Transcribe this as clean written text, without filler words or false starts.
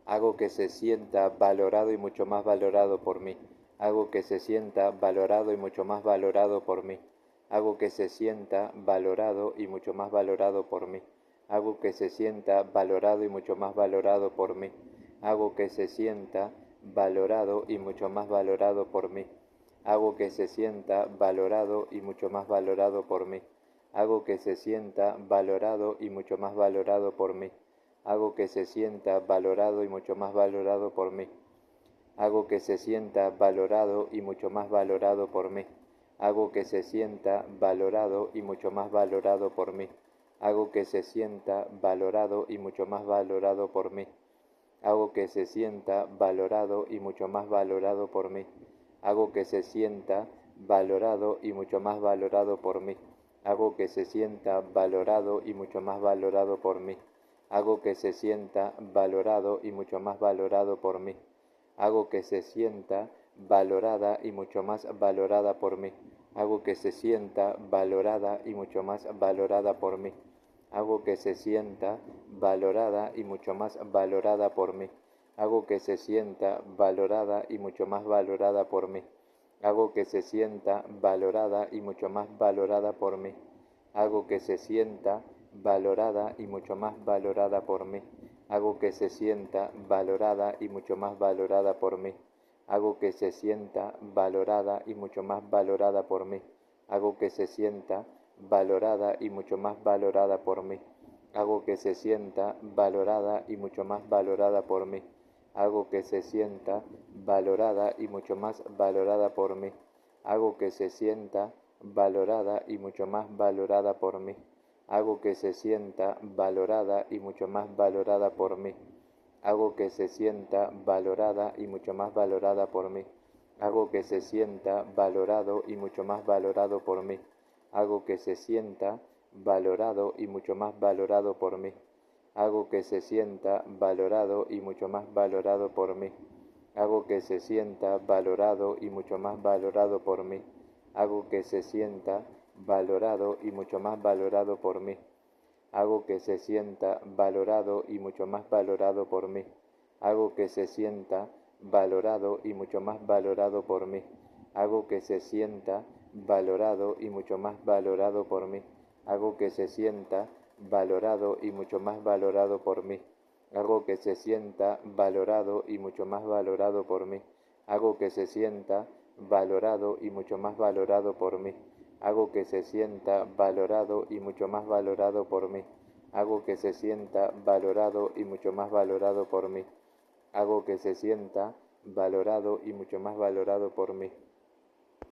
Hago que se sienta valorado y mucho más valorado por mí. Hago que se sienta valorado y mucho más valorado por mí. Hago que se sienta valorado y mucho más valorado por mí. Hago que se sienta valorado y mucho más valorado por mí. Hago que se sienta valorado y mucho más valorado por mí. Hago que se sienta valorado y mucho más valorado por mí. Hago que se sienta valorado y mucho más valorado por mí. Hago que se sienta valorado y mucho más valorado por mí. Hago que se sienta valorado y mucho más valorado por mí. Hago que se sienta valorado y mucho más valorado por mí. Hago que se sienta valorado y mucho más valorado por mí. Hago que se sienta valorado y mucho más valorado por mí. Hago que se sienta valorado y mucho más valorado por mí. Hago que se sienta valorado y mucho más valorado por mí. Hago que se sienta valorado y mucho más valorado por mí. Hago que se sienta valorada y mucho más valorada por mí. Hago que se sienta valorada y mucho más valorada por mí. Hago que se sienta valorada y mucho más valorada por mí. Hago que se sienta valorada y mucho más valorada por mí. Hago que se sienta valorada y mucho más valorada por mí. Hago que se sienta valorada y mucho más valorada por mí. Hago que se sienta valorada y mucho más valorada por mí. Hago que se sienta valorada y mucho más valorada por mí. Hago que se sienta valorada y mucho más valorada por mí. Hago que se sienta valorada y mucho más valorada por mí. Hago que se sienta valorada y mucho más valorada por mí. Hago que se sienta valorada y mucho más valorada por mí. Hago que se sienta valorada y mucho más valorada por mí. Hago que se sienta valorada y mucho más valorada por mí. Hago que se sienta valorado y mucho más valorado por mí. Hago que se sienta valorado y mucho más valorado por mí. Hago que se sienta valorado y mucho más valorado por mí. Hago que se sienta valorado y mucho más valorado por mí. Hago que se sienta valorado y mucho más valorado por mí. Hago que se sienta valorado y mucho más valorado por mí. Hago que se sienta valorado y mucho más valorado por mí. Hago que se sienta valorado y mucho más valorado por mí. Hago que se sienta valorado y mucho más valorado por mí. Hago que se sienta valorado y mucho más valorado por mí. Hago que se sienta valorado y mucho más valorado por mí. Hago que se sienta valorado y mucho más valorado por mí. Hago que se sienta valorado y mucho más valorado por mí. Hago que se sienta valorado y mucho más valorado por mí.